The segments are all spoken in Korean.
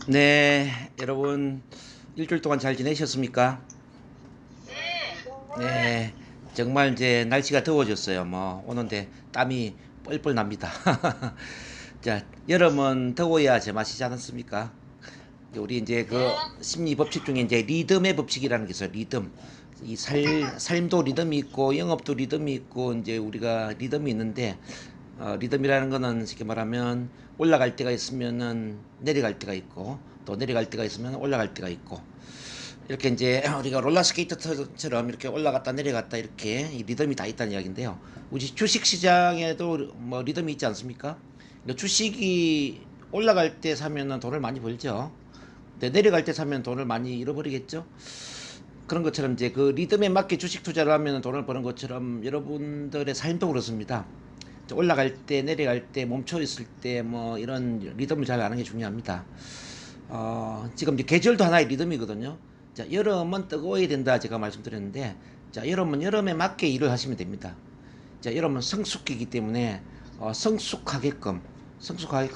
네, 여러분 일주일 동안 잘 지내셨습니까? 네, 정말 이제 날씨가 더워졌어요. 뭐 오는데 땀이 뻘뻘 납니다. 자, 여름은 더워야 제맛이지 않습니까? 우리 이제 그 심리 법칙 중에 이제 리듬의 법칙이라는 게 있어요. 리듬. 삶도 리듬이 있고 영업도 리듬이 있고 이제 우리가 리듬이 있는데 리듬이라는 거는 쉽게 말하면 올라갈 때가 있으면은 내려갈 때가 있고 또 내려갈 때가 있으면 올라갈 때가 있고 이렇게 이제 우리가 롤러스케이트처럼 이렇게 올라갔다 내려갔다 이렇게 이 리듬이 다 있다는 이야기인데요. 우리 주식 시장에도 뭐 리듬이 있지 않습니까? 그러니까 주식이 올라갈 때 사면은 돈을 많이 벌죠. 근데 내려갈 때 사면 돈을 많이 잃어버리겠죠. 그런 것처럼 이제 그 리듬에 맞게 주식 투자를 하면 돈을 버는 것처럼 여러분들의 삶도 그렇습니다. 올라갈 때 내려갈 때 멈춰 있을 때 뭐 이런 리듬을 잘 아는 게 중요합니다. 지금 이제 계절도 하나의 리듬이거든요. 자, 여름은 뜨거워야 된다 제가 말씀드렸는데, 자, 여름은 여름에 맞게 일을 하시면 됩니다. 자, 여름은 성숙기이기 때문에 성숙하게끔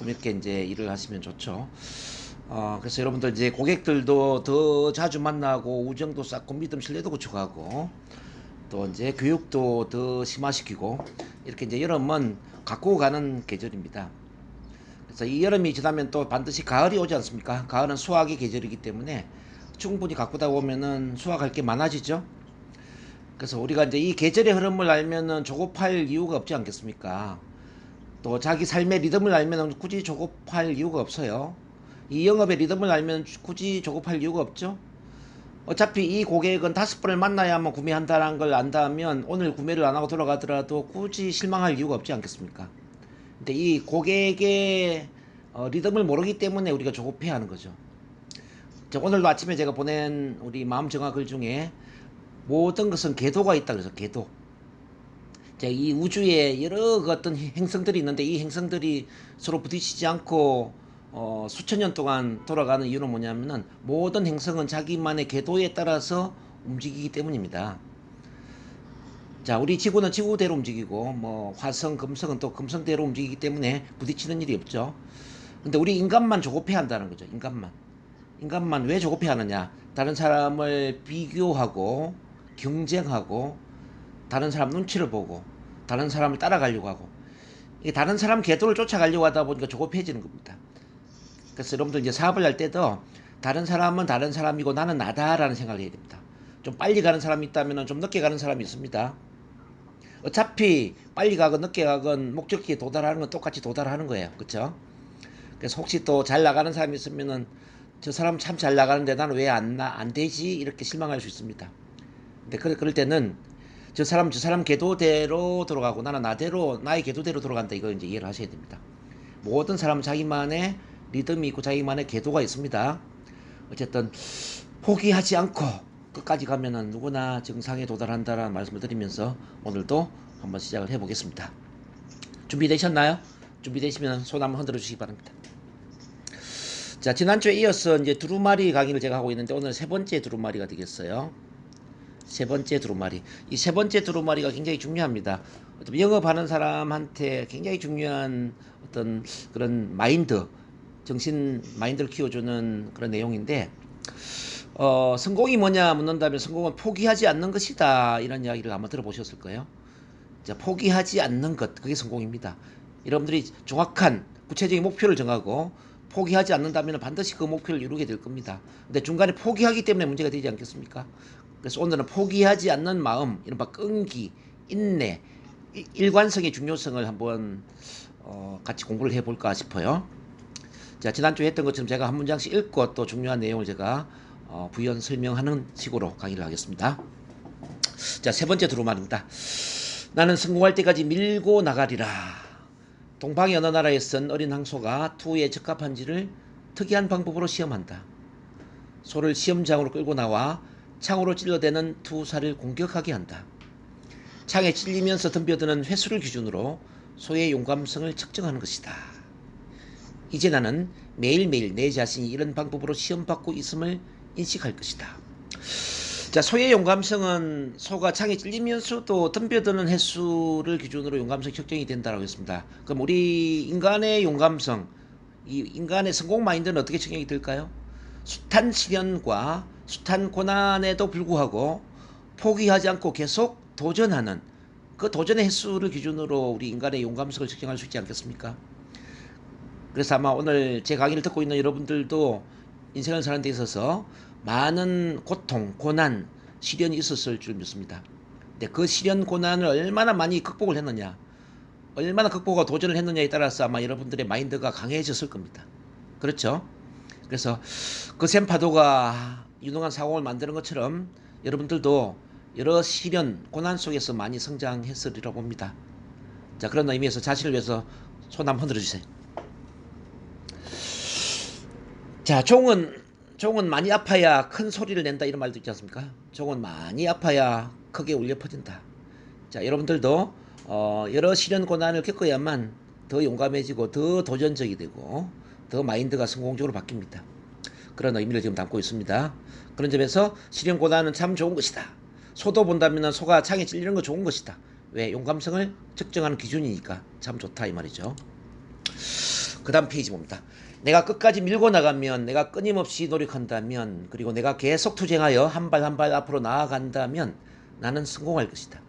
이렇게 이제 일을 하시면 좋죠. 그래서 여러분들 이제 고객들도 더 자주 만나고 우정도 쌓고 믿음 신뢰도 구축하고 또 이제 교육도 더 심화시키고 이렇게 이제 여름은 갖고 가는 계절입니다. 그래서 이 여름이 지나면 또 반드시 가을이 오지 않습니까? 가을은 수확의 계절이기 때문에 충분히 가꾸다 보면은 수확할 게 많아지죠. 그래서 우리가 이제 이 계절의 흐름을 알면은 조급할 이유가 없지 않겠습니까? 또 자기 삶의 리듬을 알면은 굳이 조급할 이유가 없어요. 이 영업의 리듬을 알면 굳이 조급할 이유가 없죠. 어차피 이 고객은 5번을 만나야만 구매한다는 걸 안다면 오늘 구매를 안 하고 돌아가더라도 굳이 실망할 이유가 없지 않겠습니까? 근데 이 고객의 리듬을 모르기 때문에 우리가 조급해야 하는 거죠. 오늘도 아침에 제가 보낸 우리 마음 정화 글 중에 모든 것은 궤도가 있다 그래서 궤도. 이 우주에 여러 그 어떤 행성들이 있는데 이 행성들이 서로 부딪히지 않고 수천 년 동안 돌아가는 이유는 뭐냐면은 모든 행성은 자기만의 궤도에 따라서 움직이기 때문입니다. 자, 우리 지구는 지구대로 움직이고 뭐 화성, 금성은 또 금성대로 움직이기 때문에 부딪히는 일이 없죠. 근데 우리 인간만 조급해야 한다는 거죠. 인간만 왜 조급해 하느냐? 다른 사람을 비교하고 경쟁하고 다른 사람 눈치를 보고 다른 사람을 따라가려고 하고 이게 다른 사람 궤도를 쫓아가려고 하다 보니까 조급해지는 겁니다. 그래서 여러분들 이제 사업을 할 때도 다른 사람은 다른 사람이고 나는 나다라는 생각을 해야 됩니다. 좀 빨리 가는 사람이 있다면 좀 늦게 가는 사람이 있습니다. 어차피 빨리 가건 늦게 가건 목적지에 도달하는 건 똑같이 도달하는 거예요. 그렇죠? 그래서 혹시 또 잘 나가는 사람이 있으면은 저 사람 참 잘 나가는데 나는 왜 안 되지? 이렇게 실망할 수 있습니다. 근데 그럴 때는 저 사람 궤도대로 돌아가고 나는 나대로 나의 궤도대로 돌아간다 이거 이제 이해를 하셔야 됩니다. 모든 사람은 자기만의 리듬이 있고 자기만의 궤도가 있습니다. 어쨌든 포기하지 않고 끝까지 가면은 누구나 정상에 도달한다라는 말씀을 드리면서 오늘도 한번 시작을 해보겠습니다. 준비되셨나요? 준비되시면 손 한번 흔들어 주시기 바랍니다. 자, 지난주에 이어서 이제 두루마리 강의를 제가 하고 있는데 오늘 세 번째 두루마리가 되겠어요. 세 번째 두루마리. 이 세 번째 두루마리가 굉장히 중요합니다. 영업하는 사람한테 굉장히 중요한 어떤 그런 마인드를 키워주는 그런 내용인데, 성공이 뭐냐 묻는다면 성공은 포기하지 않는 것이다. 이런 이야기를 아마 들어보셨을 거예요. 자, 포기하지 않는 것, 그게 성공입니다. 여러분들이 정확한 구체적인 목표를 정하고 포기하지 않는다면 반드시 그 목표를 이루게 될 겁니다. 근데 중간에 포기하기 때문에 문제가 되지 않겠습니까? 그래서 오늘은 포기하지 않는 마음, 이른바 끈기, 인내, 일관성의 중요성을 한번 같이 공부를 해볼까 싶어요. 자, 지난주에 했던 것처럼 제가 한 문장씩 읽고 또 중요한 내용을 제가 부연 설명하는 식으로 강의를 하겠습니다. 자, 세 번째 두루마리입니다. 나는 성공할 때까지 밀고 나가리라. 동방의 어느 나라에 쓴 어린 황소가 투에 적합한지를 특이한 방법으로 시험한다. 소를 시험장으로 끌고 나와 창으로 찔러대는 투사를 공격하게 한다. 창에 찔리면서 덤벼드는 횟수를 기준으로 소의 용감성을 측정하는 것이다. 이제 나는 매일매일 내 자신이 이런 방법으로 시험받고 있음을 인식할 것이다. 자, 소의 용감성은 소가 창에 찔리면서도 덤벼드는 횟수를 기준으로 용감성이 측정이 된다고 했습니다. 그럼 우리 인간의 용감성, 이 인간의 성공 마인드는 어떻게 적용이 될까요? 숱한 시련과 숱한 고난에도 불구하고 포기하지 않고 계속 도전하는 그 도전의 횟수를 기준으로 우리 인간의 용감성을 측정할 수 있지 않겠습니까? 그래서 아마 오늘 제 강의를 듣고 있는 여러분들도 인생을 사는 데 있어서 많은 고통, 고난, 시련이 있었을 줄 믿습니다. 근데 그 시련, 고난을 얼마나 많이 극복을 했느냐, 얼마나 극복하고 도전을 했느냐에 따라서 아마 여러분들의 마인드가 강해졌을 겁니다. 그렇죠? 그래서 그 샘 파도가 유능한 상공을 만드는 것처럼 여러분들도 여러 시련, 고난 속에서 많이 성장했으리라고 봅니다. 자, 그런 의미에서 자신을 위해서 손 한번 흔들어 주세요. 자, 종은 많이 아파야 큰 소리를 낸다 이런 말도 있지 않습니까? 종은 많이 아파야 크게 울려 퍼진다. 자, 여러분들도 여러 시련 고난을 겪어야만 더 용감해지고 더 도전적이 되고 더 마인드가 성공적으로 바뀝니다. 그런 의미를 지금 담고 있습니다. 그런 점에서 시련 고난은 참 좋은 것이다. 소도 본다면 소가 창에 찔리는 거 좋은 것이다. 왜? 용감성을 측정하는 기준이니까 참 좋다 이 말이죠. 그 다음 페이지 봅니다. 내가 끝까지 밀고 나가면, 내가 끊임없이 노력한다면, 그리고 내가 계속 투쟁하여 한 발 한 발 앞으로 나아간다면 나는 성공할 것이다.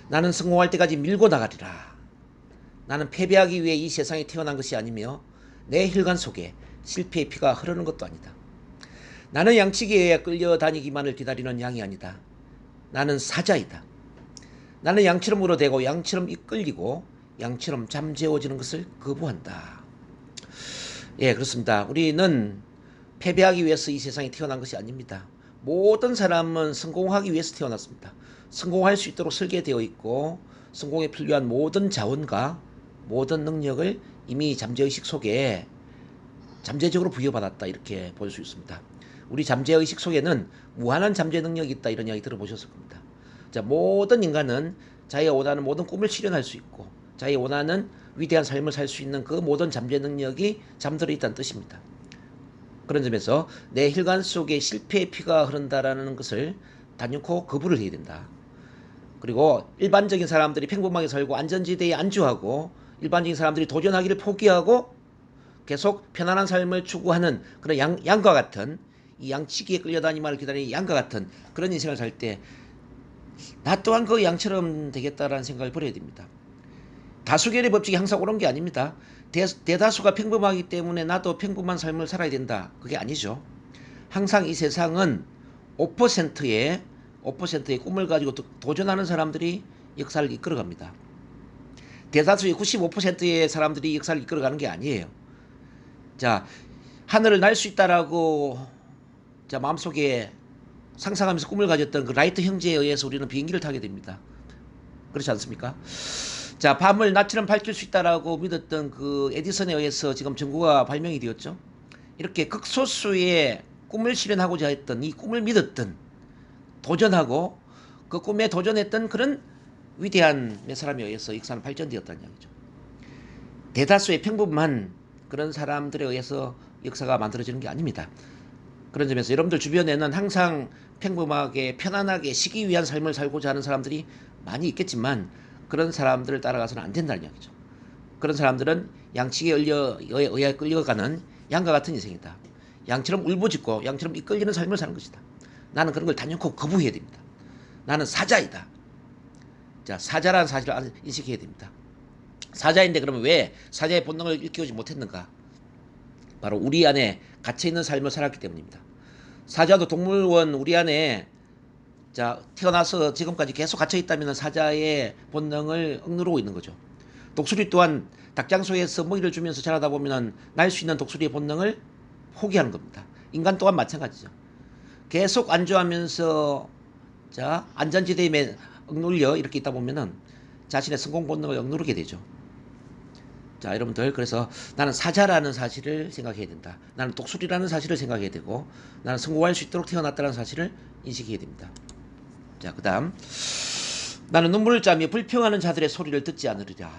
나는 성공할 때까지 밀고 나가리라. 나는 패배하기 위해 이 세상에 태어난 것이 아니며 내 혈관 속에 실패의 피가 흐르는 것도 아니다. 나는 양치기에 끌려다니기만을 기다리는 양이 아니다. 나는 사자이다. 나는 양처럼 울어대고 양처럼 이끌리고 양처럼 잠재워지는 것을 거부한다. 예, 그렇습니다. 우리는 패배하기 위해서 이 세상에 태어난 것이 아닙니다. 모든 사람은 성공하기 위해서 태어났습니다. 성공할 수 있도록 설계되어 있고 성공에 필요한 모든 자원과 모든 능력을 이미 잠재의식 속에 잠재적으로 부여받았다 이렇게 볼 수 있습니다. 우리 잠재의식 속에는 무한한 잠재 능력이 있다 이런 이야기 들어보셨을 겁니다. 자, 모든 인간은 자기가 원하는 모든 꿈을 실현할 수 있고 자기가 원하는 위대한 삶을 살 수 있는 그 모든 잠재 능력이 잠들어 있다는 뜻입니다. 그런 점에서 내 혈관 속에 실패의 피가 흐른다라는 것을 단연코 거부를 해야 된다. 그리고 일반적인 사람들이 평범하게 살고 안전지대에 안주하고 일반적인 사람들이 도전하기를 포기하고 계속 편안한 삶을 추구하는 그런 양과 같은 이 양치기에 끌려다니기만을 기다리는 양과 같은 그런 인생을 살 때 나 또한 그 양처럼 되겠다라는 생각을 버려야 됩니다. 다수결의 법칙이 항상 옳은 게 아닙니다. 대다수가 평범하기 때문에 나도 평범한 삶을 살아야 된다. 그게 아니죠. 항상 이 세상은 5%의 꿈을 가지고 도전하는 사람들이 역사를 이끌어갑니다. 대다수의 95%의 사람들이 역사를 이끌어가는 게 아니에요. 자, 하늘을 날 수 있다라고 자 마음속에 상상하면서 꿈을 가졌던 그 라이트 형제에 의해서 우리는 비행기를 타게 됩니다. 그렇지 않습니까? 자, 밤을 낮처럼 밝힐 수 있다라고 믿었던 그 에디슨에 의해서 지금 전구가 발명이 되었죠. 이렇게 극소수의 꿈을 실현하고자 했던 이 꿈을 믿었던 도전하고 그 꿈에 도전했던 그런 위대한 몇 사람에 의해서 역사는 발전되었다는 이야기죠. 대다수의 평범한 그런 사람들에 의해서 역사가 만들어지는 게 아닙니다. 그런 점에서 여러분들 주변에는 항상 평범하게 편안하게 쉬기 위한 삶을 살고자 하는 사람들이 많이 있겠지만 그런 사람들을 따라가서는 안 된다는 이야기죠. 그런 사람들은 양치기에 의해 끌려가는 양과 같은 인생이다. 양처럼 울부짖고 양처럼 이끌리는 삶을 사는 것이다. 나는 그런 걸 단연코 거부해야 됩니다. 나는 사자이다. 자, 사자라는 사실을 인식해야 됩니다. 사자인데 그러면 왜 사자의 본능을 일깨우지 못했는가? 바로 우리 안에 갇혀있는 삶을 살았기 때문입니다. 사자도 동물원 우리 안에 자 태어나서 지금까지 계속 갇혀있다면 사자의 본능을 억누르고 있는 거죠. 독수리 또한 닭장 속에서 먹이를 주면서 자라다 보면 날 수 있는 독수리의 본능을 포기하는 겁니다. 인간 또한 마찬가지죠. 계속 안주하면서 자 안전지대에 억눌려 이렇게 있다 보면은 자신의 성공 본능을 억누르게 되죠. 자, 여러분들 그래서 나는 사자라는 사실을 생각해야 된다. 나는 독수리라는 사실을 생각해야 되고 나는 성공할 수 있도록 태어났다는 사실을 인식해야 됩니다. 자, 그 다음 나는 눈물을 짜며 불평하는 자들의 소리를 듣지 않으리라.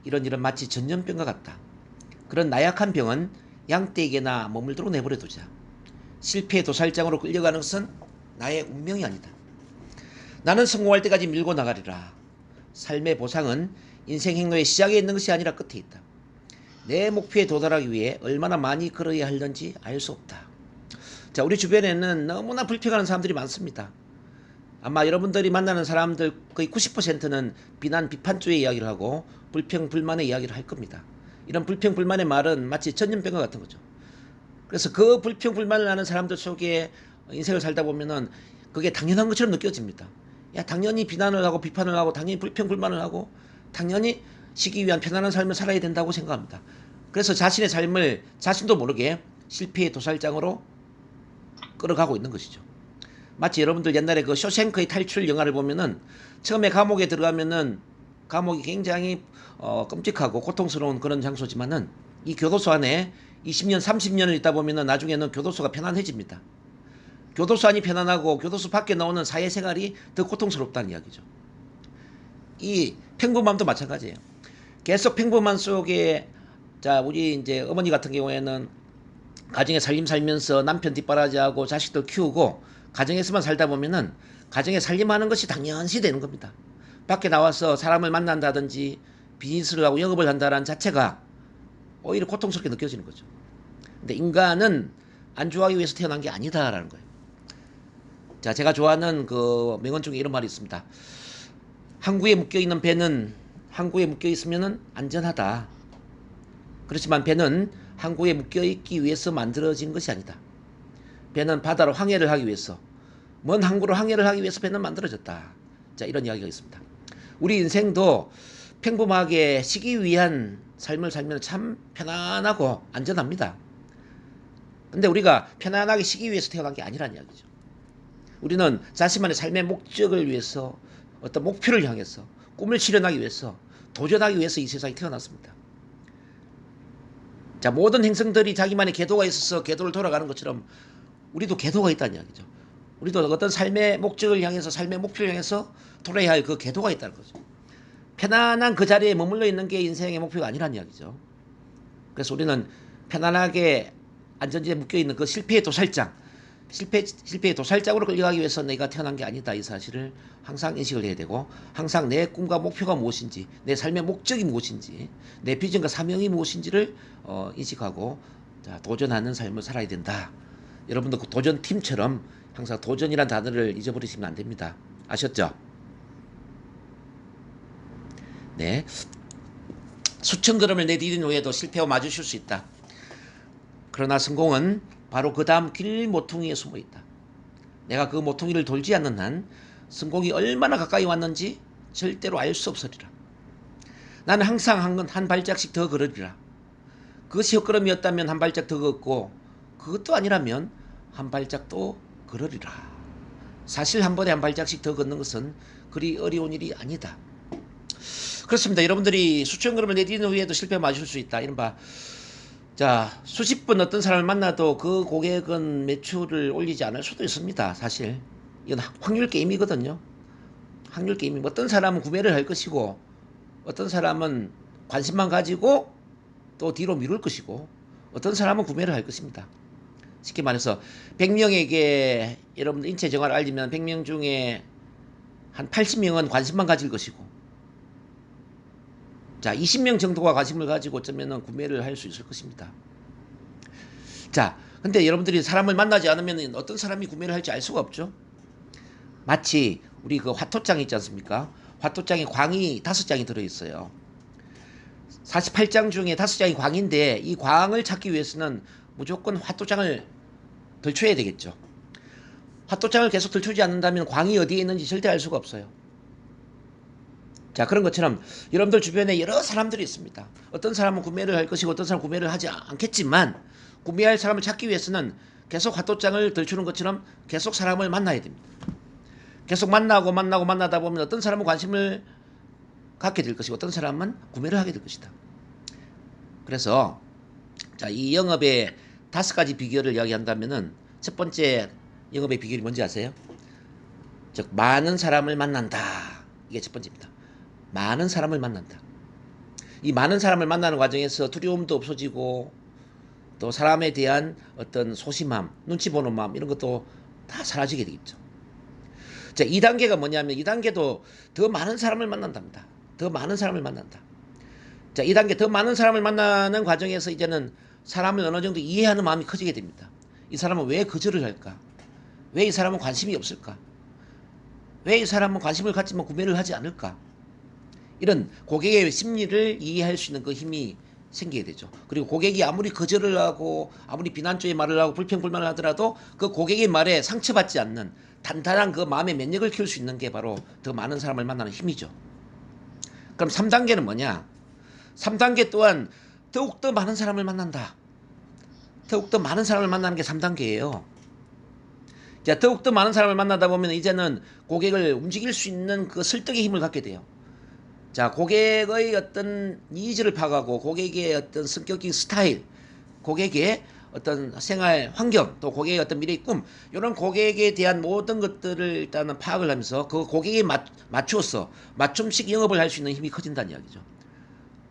이런 일은 마치 전염병과 같다. 그런 나약한 병은 양떼에게나 머물도록 내버려 두자. 실패의 도살장으로 끌려가는 것은 나의 운명이 아니다. 나는 성공할 때까지 밀고 나가리라. 삶의 보상은 인생 행로의 시작에 있는 것이 아니라 끝에 있다. 내 목표에 도달하기 위해 얼마나 많이 걸어야 하는지 알 수 없다. 자, 우리 주변에는 너무나 불평하는 사람들이 많습니다. 아마 여러분들이 만나는 사람들 거의 90%는 비난, 비판 쪽의 이야기를 하고 불평, 불만의 이야기를 할 겁니다. 이런 불평, 불만의 말은 마치 전염병과 같은 거죠. 그래서 그 불평, 불만을 하는 사람들 속에 인생을 살다 보면은 그게 당연한 것처럼 느껴집니다. 야, 당연히 비난을 하고 비판을 하고 당연히 불평, 불만을 하고 당연히 쉬기 위한 편안한 삶을 살아야 된다고 생각합니다. 그래서 자신의 삶을 자신도 모르게 실패의 도살장으로 끌어가고 있는 것이죠. 마치 여러분들 옛날에 그 쇼생크의 탈출 영화를 보면은 처음에 감옥에 들어가면은 감옥이 굉장히 끔찍하고 고통스러운 그런 장소지만은 이 교도소 안에 20년, 30년을 있다 보면은 나중에는 교도소가 편안해집니다. 교도소 안이 편안하고 교도소 밖에 나오는 사회생활이 더 고통스럽다는 이야기죠. 이 평범함도 마찬가지예요. 계속 평범한 속에 자 우리 이제 어머니 같은 경우에는 가정에 살면서 남편 뒷바라지하고 자식들 키우고 가정에서만 살다 보면은 가정에 살림하는 것이 당연시 되는 겁니다. 밖에 나와서 사람을 만난다든지 비즈니스를 하고 영업을 한다는 자체가 오히려 고통스럽게 느껴지는 거죠. 근데 인간은 안주하기 위해서 태어난 게 아니다라는 거예요. 자, 제가 좋아하는 그 명언 중에 이런 말이 있습니다. 항구에 묶여있는 배는 항구에 묶여있으면 안전하다. 그렇지만 배는 항구에 묶여있기 위해서 만들어진 것이 아니다. 배는 바다로 항해를 하기 위해서, 먼 항구로 항해를 하기 위해서 배는 만들어졌다. 자, 이런 이야기가 있습니다. 우리 인생도 평범하게 쉬기 위한 삶을 살면 참 편안하고 안전합니다. 근데 우리가 편안하게 쉬기 위해서 태어난 게 아니란 이야기죠. 우리는 자신만의 삶의 목적을 위해서 어떤 목표를 향해서 꿈을 실현하기 위해서 도전하기 위해서 이 세상에 태어났습니다. 자, 모든 행성들이 자기만의 궤도가 있어서 궤도를 돌아가는 것처럼 우리도 궤도가 있다는 이야기죠. 우리도 어떤 삶의 목적을 향해서 삶의 목표를 향해서 돌아야 할 그 궤도가 있다는 거죠. 편안한 그 자리에 머물러 있는 게 인생의 목표가 아니란 이야기죠. 그래서 우리는 편안하게 안전지에 묶여있는 그 실패의 도살장, 실패의 도살장으로 끌려가기 위해서 내가 태어난 게 아니다. 이 사실을 항상 인식을 해야 되고 항상 내 꿈과 목표가 무엇인지 내 삶의 목적이 무엇인지 내 비전과 사명이 무엇인지를 인식하고 자, 도전하는 삶을 살아야 된다. 여러분도 그 도전팀처럼 항상 도전이란 단어를 잊어버리시면 안 됩니다. 아셨죠? 네. 수천 걸음을 내디딘 후에도 실패와 마주칠 수 있다. 그러나 성공은 바로 그 다음 길 모퉁이에 숨어 있다. 내가 그 모퉁이를 돌지 않는 한 성공이 얼마나 가까이 왔는지 절대로 알 수 없으리라. 나는 항상 한 발짝씩 더 걸으리라. 그것이 헛걸음이었다면 한 발짝 더 걷고 그것도 아니라면 한 발짝 또 걸으리라. 사실 한 번에 한 발짝씩 더 걷는 것은 그리 어려운 일이 아니다. 그렇습니다. 여러분들이 수천 걸음을 내디딘 후에도 실패에 맞을 수 있다. 이른바 자, 수십 번 어떤 사람을 만나도 그 고객은 매출을 올리지 않을 수도 있습니다. 사실 이건 확률 게임이거든요. 확률 게임이 어떤 사람은 구매를 할 것이고 어떤 사람은 관심만 가지고 또 뒤로 미룰 것이고 어떤 사람은 구매를 할 것입니다. 쉽게 말해서 100명에게 여러분 인체 정화를 알리면 100명 중에 한 80명은 관심만 가질 것이고 자, 20명 정도가 관심을 가지고 어쩌면은 구매를 할 수 있을 것입니다. 자, 근데 여러분들이 사람을 만나지 않으면 어떤 사람이 구매를 할지 알 수가 없죠. 마치 우리 그 화토장 있지 않습니까? 화토장에 광이 5장이 들어있어요. 48장 중에 5장이 광인데 이 광을 찾기 위해서는 무조건 화토장을 들춰야 되겠죠. 화토장을 계속 들추지 않는다면 광이 어디에 있는지 절대 알 수가 없어요. 자, 그런 것처럼 여러분들 주변에 여러 사람들이 있습니다. 어떤 사람은 구매를 할 것이고 어떤 사람은 구매를 하지 않겠지만 구매할 사람을 찾기 위해서는 계속 화토장을 들추는 것처럼 계속 사람을 만나야 됩니다. 계속 만나다 보면 어떤 사람은 관심을 갖게 될 것이고 어떤 사람은 구매를 하게 될 것이다. 그래서 자, 이 영업의 5가지 비결을 이야기한다면은 첫 번째 영업의 비결이 뭔지 아세요? 즉 많은 사람을 만난다. 이게 첫 번째입니다. 많은 사람을 만난다. 이 많은 사람을 만나는 과정에서 두려움도 없어지고 또 사람에 대한 어떤 소심함, 눈치 보는 마음 이런 것도 다 사라지게 되겠죠. 자, 2단계가 뭐냐면 2단계도 더 많은 사람을 만난답니다. 더 많은 사람을 만난다. 자, 2단계 더 많은 사람을 만나는 과정에서 이제는 사람을 어느 정도 이해하는 마음이 커지게 됩니다. 이 사람은 왜 거절을 할까? 왜 이 사람은 관심이 없을까? 왜 이 사람은 관심을 갖지만 구매를 하지 않을까? 이런 고객의 심리를 이해할 수 있는 그 힘이 생기게 되죠. 그리고 고객이 아무리 거절을 하고 아무리 비난조의 말을 하고 불평불만을 하더라도 그 고객의 말에 상처받지 않는 단단한 그 마음의 면역을 키울 수 있는 게 바로 더 많은 사람을 만나는 힘이죠. 그럼 3단계는 뭐냐? 3단계 또한 더욱더 많은 사람을 만난다. 더욱더 많은 사람을 만나는 게 3단계예요. 자, 더욱더 많은 사람을 만나다 보면 이제는 고객을 움직일 수 있는 그 설득의 힘을 갖게 돼요. 자, 고객의 어떤 니즈를 파악하고 고객의 어떤 성격적인 스타일, 고객의 어떤 생활 환경, 또 고객의 어떤 미래의 꿈, 이런 고객에 대한 모든 것들을 일단은 파악을 하면서 그 고객에 맞추어서 맞춤식 영업을 할 수 있는 힘이 커진다는 이야기죠.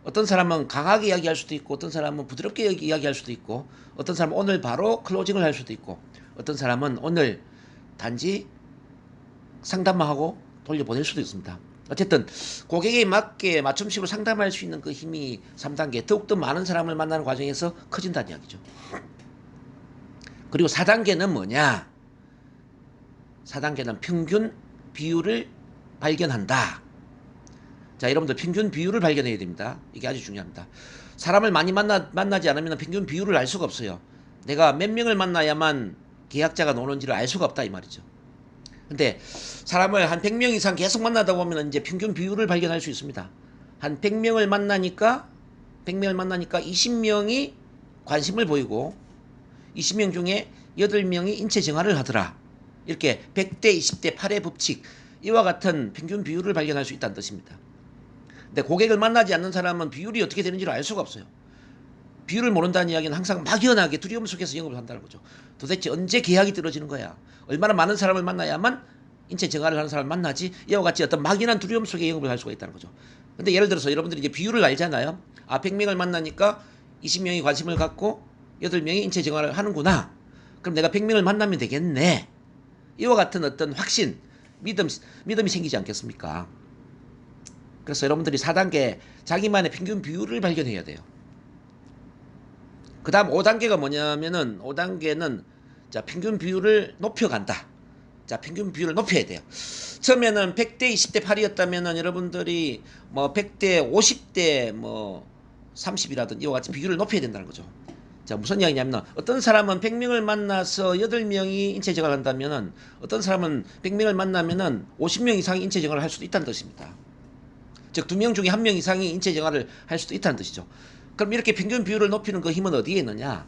어떤 사람은 강하게 이야기할 수도 있고, 어떤 사람은 부드럽게 이야기할 수도 있고, 어떤 사람은 오늘 바로 클로징을 할 수도 있고, 어떤 사람은 오늘 단지 상담만 하고 돌려보낼 수도 있습니다. 어쨌든 고객에 맞게 맞춤식으로 상담할 수 있는 그 힘이 3단계 더욱더 많은 사람을 만나는 과정에서 커진다는 이야기죠. 그리고 4단계는 뭐냐? 4단계는 평균 비율을 발견한다. 자, 여러분들 평균 비율을 발견해야 됩니다. 이게 아주 중요합니다. 사람을 많이 만나지 않으면 평균 비율을 알 수가 없어요. 내가 몇 명을 만나야만 계약자가 노는지를 알 수가 없다 이 말이죠. 근데 사람을 한 100명 이상 계속 만나다 보면 이제 평균 비율을 발견할 수 있습니다. 한 100명을 만나니까 20명이 관심을 보이고 20명 중에 8명이 인체 정화를 하더라. 이렇게 100대 20대 8의 법칙, 이와 같은 평균 비율을 발견할 수 있다는 뜻입니다. 근데 고객을 만나지 않는 사람은 비율이 어떻게 되는지를 알 수가 없어요. 비율을 모른다는 이야기는 항상 막연하게 두려움 속에서 영업을 한다는 거죠. 도대체 언제 계약이 떨어지는 거야? 얼마나 많은 사람을 만나야만 인체 정화를 하는 사람을 만나지? 이와 같이 어떤 막연한 두려움 속에 영업을 할 수가 있다는 거죠. 근데 예를 들어서 여러분들이 이제 비율을 알잖아요. 아, 100명을 만나니까 20명이 관심을 갖고 8명이 인체 정화를 하는구나. 그럼 내가 100명을 만나면 되겠네. 이와 같은 어떤 확신, 믿음이 생기지 않겠습니까? 그래서 여러분들이 4단계 자기만의 평균 비율을 발견해야 돼요. 그 다음 5단계가 뭐냐면은 5단계는 자, 평균 비율을 높여간다. 자, 평균 비율을 높여야 돼요. 처음에는 100대 20대 8이었다면은 여러분들이 뭐 100대 50대 뭐 30이라든 이와 같이 비율을 높여야 된다는 거죠. 자, 무슨 이야기냐면 어떤 사람은 100명을 만나서 8명이 인체 정화를 한다면은 어떤 사람은 100명을 만나면은 50명 이상이 인체 정화를 할 수도 있다는 뜻입니다. 즉 2명 중에 1명 이상이 인체 정화를 할 수도 있다는 뜻이죠. 그럼 이렇게 평균 비율을 높이는 그 힘은 어디에 있느냐?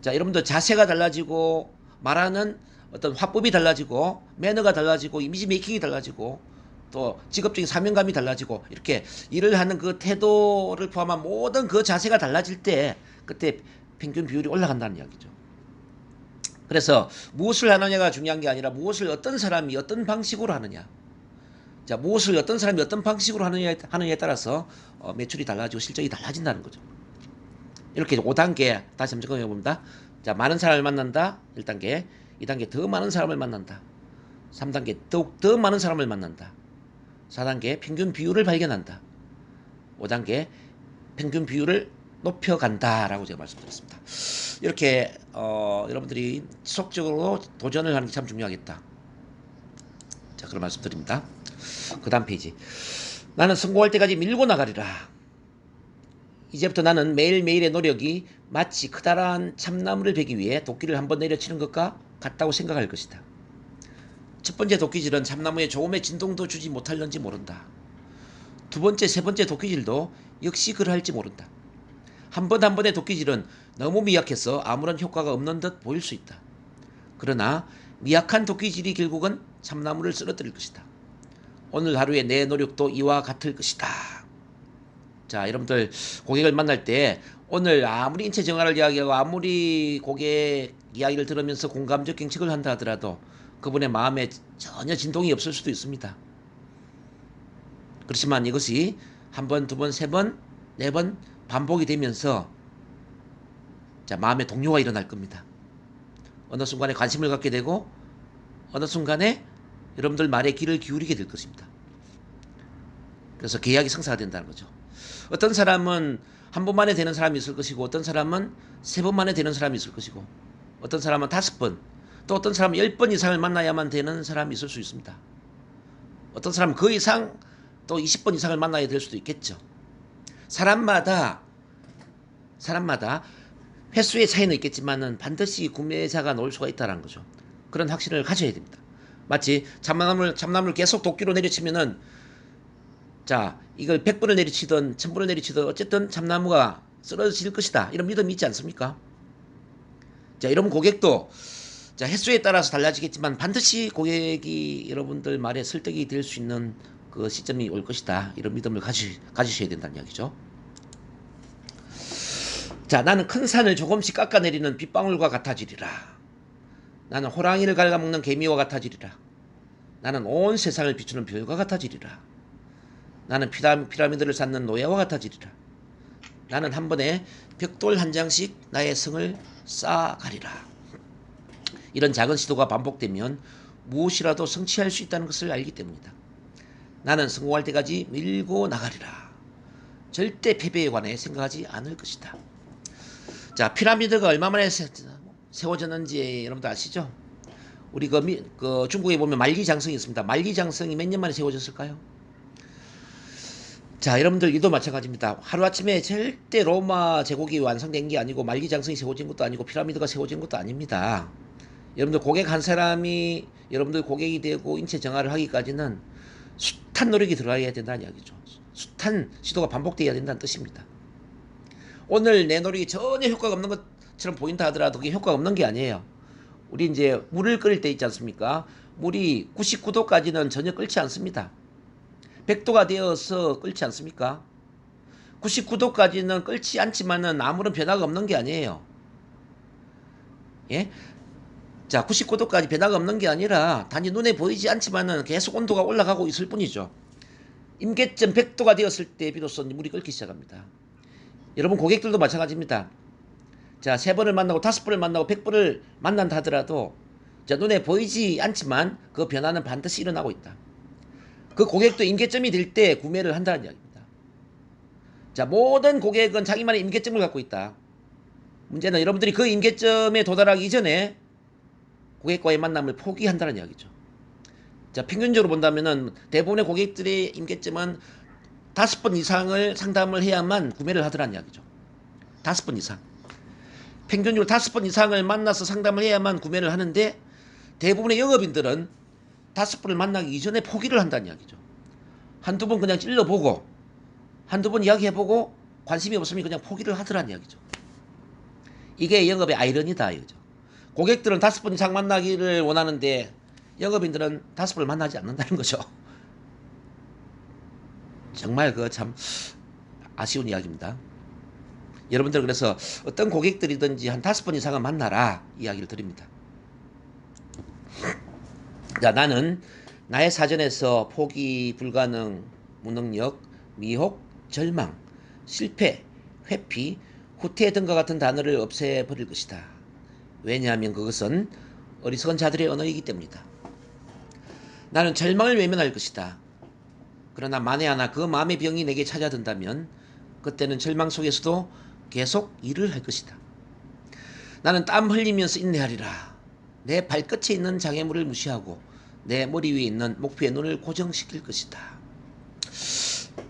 자, 여러분들 자세가 달라지고 말하는 어떤 화법이 달라지고 매너가 달라지고 이미지 메이킹이 달라지고 또 직업적인 사명감이 달라지고 이렇게 일을 하는 그 태도를 포함한 모든 그 자세가 달라질 때 그때 평균 비율이 올라간다는 이야기죠. 그래서 무엇을 하느냐가 중요한 게 아니라 무엇을 어떤 사람이 어떤 방식으로 하느냐. 자, 무엇을 어떤 사람이 어떤 방식으로 하느냐에 따라서 매출이 달라지고 실적이 달라진다는 거죠. 이렇게 5단계 다시 한번 점검해 봅니다. 자, 많은 사람을 만난다. 1단계. 2단계 더 많은 사람을 만난다. 3단계 더욱 더 많은 사람을 만난다. 4단계 평균 비율을 발견한다. 5단계 평균 비율을 높여간다라고 제가 말씀드렸습니다. 이렇게 여러분들이 지속적으로 도전을 하는 게 참 중요하겠다. 자, 그런 말씀드립니다. 그 다음 페이지. 나는 성공할 때까지 밀고 나가리라. 이제부터 나는 매일매일의 노력이 마치 커다란 참나무를 베기 위해 도끼를 한번 내려치는 것과 같다고 생각할 것이다. 첫 번째 도끼질은 참나무에 조금의 진동도 주지 못할런지 모른다. 두 번째, 세 번째 도끼질도 역시 그러할지 모른다. 한 번 한 번의 도끼질은 너무 미약해서 아무런 효과가 없는 듯 보일 수 있다. 그러나 미약한 도끼질이 결국은 참나무를 쓰러뜨릴 것이다. 오늘 하루의 내 노력도 이와 같을 것이다. 자, 여러분들 고객을 만날 때 오늘 아무리 인체 정화를 이야기하고 아무리 고객 이야기를 들으면서 공감적 경청을 한다 하더라도 그분의 마음에 전혀 진동이 없을 수도 있습니다. 그렇지만 이것이 한 번, 두 번, 세 번, 네 번 반복이 되면서 자, 마음의 동요가 일어날 겁니다. 어느 순간에 관심을 갖게 되고 어느 순간에 여러분들 말에 귀를 기울이게 될 것입니다. 그래서 계약이 성사가 된다는 거죠. 어떤 사람은 한 번 만에 되는 사람이 있을 것이고, 어떤 사람은 세 번 만에 되는 사람이 있을 것이고, 어떤 사람은 5번, 또 어떤 사람은 10번 이상을 만나야만 되는 사람이 있을 수 있습니다. 어떤 사람은 그 이상 또 20번 이상을 만나야 될 수도 있겠죠. 사람마다 횟수의 차이는 있겠지만은 반드시 구매자가 나올 수가 있다는 거죠. 그런 확신을 가져야 됩니다. 마치 참나무를 계속 도끼로 내리치면은, 자, 이걸 100번을 내리치든 1000번을 내리치든 어쨌든 참나무가 쓰러질 것이다, 이런 믿음이 있지 않습니까? 자, 여러분 고객도 자, 횟수에 따라서 달라지겠지만 반드시 고객이 여러분들 말에 설득이 될 수 있는 그 시점이 올 것이다, 이런 믿음을 가지셔야 된다는 이야기죠. 자, 나는 큰 산을 조금씩 깎아내리는 빗방울과 같아지리라. 나는 호랑이를 갉아먹는 개미와 같아지리라. 나는 온 세상을 비추는 별과 같아지리라. 나는 피라미드를 쌓는 노예와 같아지리라. 나는 한 번에 벽돌 한 장씩 나의 성을 쌓아가리라. 이런 작은 시도가 반복되면 무엇이라도 성취할 수 있다는 것을 알기 때문이다. 나는 성공할 때까지 밀고 나가리라. 절대 패배에 관해 생각하지 않을 것이다. 자, 피라미드가 얼마 만에 세워졌는지 여러분들 아시죠? 우리 그 중국에 보면 만리장성이 있습니다. 만리장성이 몇 년 만에 세워졌을까요? 자, 여러분들 이도 마찬가지입니다. 하루아침에 절대 로마 제국이 완성된 게 아니고 만리장성이 세워진 것도 아니고 피라미드가 세워진 것도 아닙니다. 여러분들 고객 한 사람이 여러분들 고객이 되고 인체 정화를 하기까지는 숱한 노력이 들어가야 된다는 이야기죠. 숱한 시도가 반복되어야 된다는 뜻입니다. 오늘 내 노력이 전혀 효과가 없는 것처럼 보인다 하더라도 그게 효과가 없는 게 아니에요. 우리 이제 물을 끓일 때 있지 않습니까? 물이 99도까지는 전혀 끓지 않습니다. 100도가 되어서 끓지 않습니까? 99도까지는 끓지 않지만은 아무런 변화가 없는 게 아니에요. 예? 자, 99도까지 변화가 없는 게 아니라 단지 눈에 보이지 않지만은 계속 온도가 올라가고 있을 뿐이죠. 임계점 100도가 되었을 때 비로소 물이 끓기 시작합니다. 여러분 고객들도 마찬가지입니다. 자, 3번을 만나고 5번을 만나고 100번을 만난다 하더라도 자, 눈에 보이지 않지만 그 변화는 반드시 일어나고 있다. 그 고객도 임계점이 될 때 구매를 한다는 이야기입니다. 자, 모든 고객은 자기만의 임계점을 갖고 있다. 문제는 여러분들이 그 임계점에 도달하기 이전에 고객과의 만남을 포기한다는 이야기죠. 자, 평균적으로 본다면은 대부분의 고객들의 임계점은 5번 이상을 상담을 해야만 구매를 하더라는 이야기죠. 5번 이상. 평균적으로 5번 이상을 만나서 상담을 해야만 구매를 하는데 대부분의 영업인들은 5번을 만나기 이전에 포기를 한다는 이야기죠. 한두 번 그냥 찔러보고 한두 번 이야기해보고 관심이 없으면 그냥 포기를 하더라는 이야기죠. 이게 영업의 아이러니다 이거죠. 고객들은 5번 이상 만나기를 원하는데 영업인들은 5번을 만나지 않는다는 거죠. 정말 그 참 아쉬운 이야기입니다. 여러분들 그래서 어떤 고객들이든지 한 5번 이상은 만나라 이야기를 드립니다. 자, 나는 나의 사전에서 포기, 불가능, 무능력, 미혹, 절망, 실패, 회피, 후퇴 등과 같은 단어를 없애버릴 것이다. 왜냐하면 그것은 어리석은 자들의 언어이기 때문이다. 나는 절망을 외면할 것이다. 그러나 만에 하나 그 마음의 병이 내게 찾아든다면 그때는 절망 속에서도 계속 일을 할 것이다. 나는 땀 흘리면서 인내하리라. 내 발끝에 있는 장애물을 무시하고 내 머리 위에 있는 목표의 눈을 고정시킬 것이다.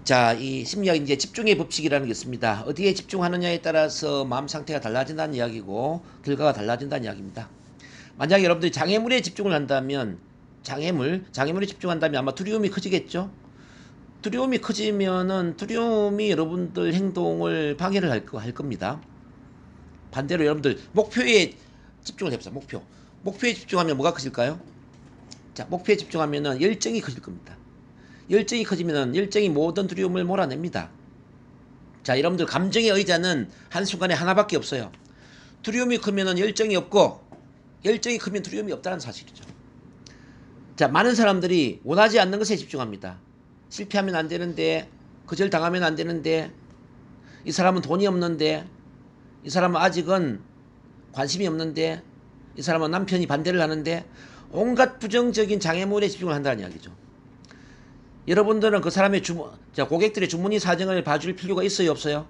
자, 이 심리학 이제 집중의 법칙이라는 게 있습니다. 어디에 집중하느냐에 따라서 마음 상태가 달라진다는 이야기고 결과가 달라진다는 이야기입니다. 만약에 여러분들이 장애물에 집중을 한다면 장애물에 집중한다면 아마 두려움이 커지겠죠. 두려움이 커지면은 두려움이 여러분들 행동을 방해를 할 겁니다. 반대로 여러분들 목표에 집중을 해보세요. 목표에 집중하면 뭐가 커질까요? 자, 목표에 집중하면은 열정이 커질 겁니다. 열정이 커지면은 열정이 모든 두려움을 몰아냅니다. 자, 여러분들 감정의 의자는 한순간에 하나밖에 없어요. 두려움이 크면은 열정이 없고 열정이 크면 두려움이 없다는 사실이죠. 자, 많은 사람들이 원하지 않는 것에 집중합니다. 실패하면 안 되는데, 거절당하면 안 되는데, 이 사람은 돈이 없는데, 이 사람은 아직은 관심이 없는데, 이 사람은 남편이 반대를 하는데, 온갖 부정적인 장애물에 집중을 한다는 이야기죠. 여러분들은 그 사람의 고객들의 주문의 사정을 봐줄 필요가 있어요, 없어요?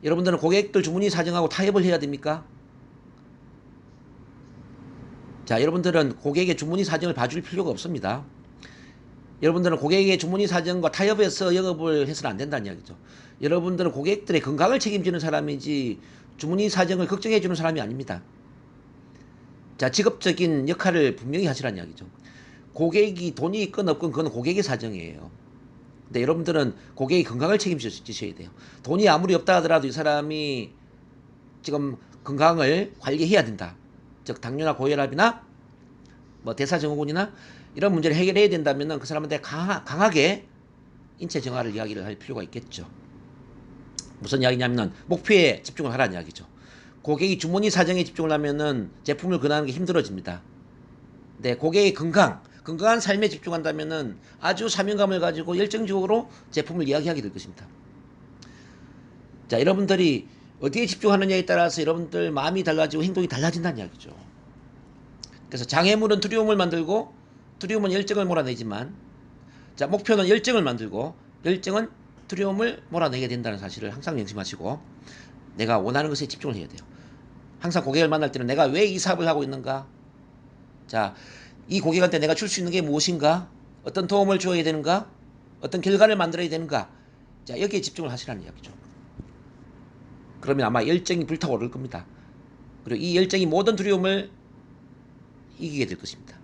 여러분들은 고객들 주문의 사정하고 타협을 해야 됩니까? 자, 여러분들은 고객의 주문의 사정을 봐줄 필요가 없습니다. 여러분들은 고객의 주문의 사정과 타협해서 영업을 해서는 안 된다는 이야기죠. 여러분들은 고객들의 건강을 책임지는 사람이지 주문의 사정을 걱정해주는 사람이 아닙니다. 자, 직업적인 역할을 분명히 하시라는 이야기죠. 고객이 돈이 있건 없건 그건 고객의 사정이에요. 근데 여러분들은 고객의 건강을 책임지셔야 돼요. 돈이 아무리 없다 하더라도 이 사람이 지금 건강을 관리해야 된다. 즉 당뇨나 고혈압이나 뭐 대사증후군이나 이런 문제를 해결해야 된다면 그 사람한테 강하게 인체 정화를 이야기를 할 필요가 있겠죠. 무슨 이야기냐면 목표에 집중을 하라는 이야기죠. 고객이 주문의 사정에 집중을 하면은 제품을 권하는 게 힘들어집니다. 근데 고객의 건강한 삶에 집중한다면은 아주 사명감을 가지고 열정적으로 제품을 이야기하게 될 것입니다. 자, 여러분들이 어디에 집중하느냐에 따라서 여러분들 마음이 달라지고 행동이 달라진다는 이야기죠. 그래서 장애물은 두려움을 만들고 두려움은 열정을 몰아내지만, 자, 목표는 열정을 만들고 열정은 두려움을 몰아내게 된다는 사실을 항상 명심하시고 내가 원하는 것에 집중을 해야 돼요. 항상 고객을 만날 때는 내가 왜 이 사업을 하고 있는가? 자, 이 고객한테 내가 줄 수 있는 게 무엇인가? 어떤 도움을 주어야 되는가? 어떤 결과를 만들어야 되는가? 자, 여기에 집중을 하시라는 이야기죠. 그러면 아마 열정이 불타오를 겁니다. 그리고 이 열정이 모든 두려움을 이기게 될 것입니다.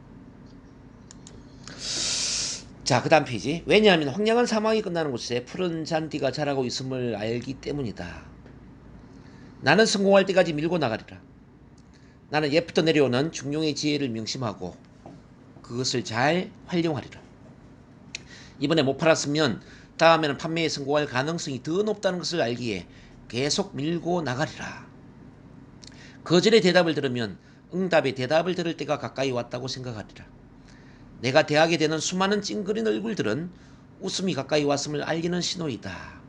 자, 그 다음 페이지. 왜냐하면 황량한 사막이 끝나는 곳에 푸른 잔디가 자라고 있음을 알기 때문이다. 나는 성공할 때까지 밀고 나가리라. 나는 예부터 내려오는 중용의 지혜를 명심하고 그것을 잘 활용하리라. 이번에 못 팔았으면 다음에는 판매에 성공할 가능성이 더 높다는 것을 알기에 계속 밀고 나가리라. 거절의 대답을 들으면 응답의 대답을 들을 때가 가까이 왔다고 생각하리라. 내가 대하게 되는 수많은 찡그린 얼굴들은 웃음이 가까이 왔음을 알리는 신호이다.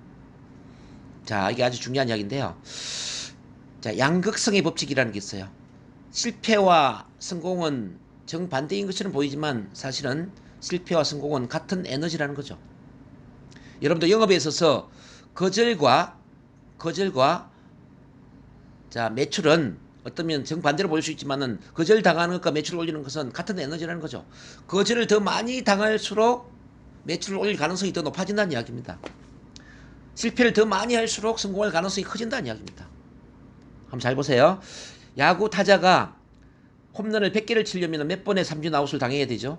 자, 이게 아주 중요한 이야기인데요. 자, 양극성의 법칙이라는 게 있어요. 실패와 성공은 정반대인 것처럼 보이지만 사실은 실패와 성공은 같은 에너지라는 거죠. 여러분도 영업에 있어서 거절과 자, 매출은 어쩌면 정반대로 보일 수 있지만은 거절당하는 것과 매출을 올리는 것은 같은 에너지라는 거죠. 거절을 더 많이 당할수록 매출을 올릴 가능성이 더 높아진다는 이야기입니다. 실패를 더 많이 할수록 성공할 가능성이 커진다는 이야기입니다. 한번 잘 보세요. 야구 타자가 홈런을 100개를 치려면 몇 번의 삼진 아웃을 당해야 되죠?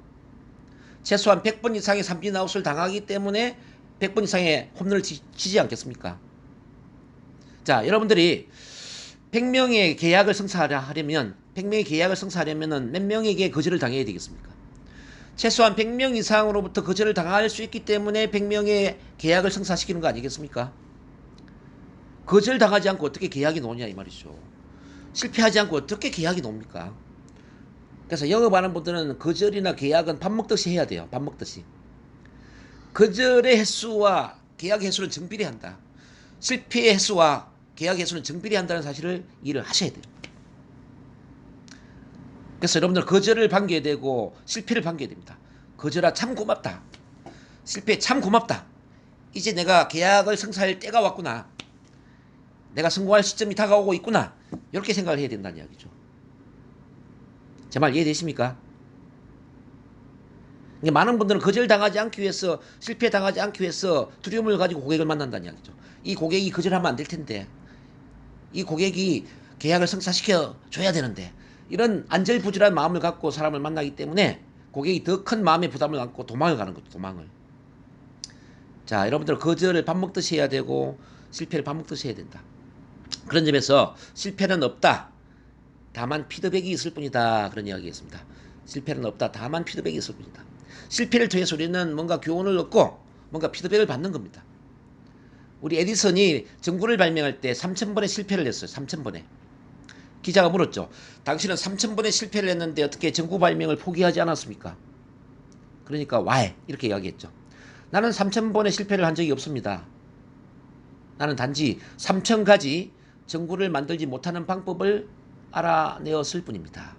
최소한 100번 이상의 삼진 아웃을 당하기 때문에 100번 이상의 홈런을 치지 않겠습니까? 자, 여러분들이 100명의 계약을 성사하려면 100명의 계약을 성사하려면 몇 명에게 거절을 당해야 되겠습니까? 최소한 100명 이상으로부터 거절을 당할 수 있기 때문에 100명의 계약을 성사시키는 거 아니겠습니까? 거절 당하지 않고 어떻게 계약이 나오냐 이 말이죠. 실패하지 않고 어떻게 계약이 나옵니까? 그래서 영업하는 분들은 거절이나 계약은 밥 먹듯이 해야 돼요. 밥 먹듯이. 거절의 횟수와 계약 횟수는 정비례한다. 실패의 횟수와 계약 횟수는 정비례한다는 사실을 이해를 하셔야 돼요. 그래서 여러분들 거절을 반겨야 되고 실패를 반겨야 됩니다. 거절아 참 고맙다. 실패 참 고맙다. 이제 내가 계약을 성사할 때가 왔구나. 내가 성공할 시점이 다가오고 있구나. 이렇게 생각을 해야 된다는 이야기죠. 제 말 이해되십니까? 많은 분들은 거절당하지 않기 위해서 실패당하지 않기 위해서 두려움을 가지고 고객을 만난다는 이야기죠. 이 고객이 거절하면 안 될 텐데 이 고객이 계약을 성사시켜 줘야 되는데 이런 안절부절한 마음을 갖고 사람을 만나기 때문에 고객이 더 큰 마음의 부담을 안고 도망을 가는 거죠. 도망을. 자, 여러분들 거절을 밥 먹듯이 해야 되고 실패를 밥 먹듯이 해야 된다. 그런 점에서 실패는 없다. 다만 피드백이 있을 뿐이다. 그런 이야기였습니다. 실패는 없다. 다만 피드백이 있을 뿐이다. 실패를 통해서 우리는 뭔가 교훈을 얻고 뭔가 피드백을 받는 겁니다. 우리 에디슨이 전구를 발명할 때 3,000번의 실패를 했어요. 3,000번에. 기자가 물었죠. 당신은 3,000번의 실패를 했는데 어떻게 전구 발명을 포기하지 않았습니까? 그러니까 why? 이렇게 이야기했죠. 나는 3,000번의 실패를 한 적이 없습니다. 나는 단지 3,000가지 전구를 만들지 못하는 방법을 알아내었을 뿐입니다.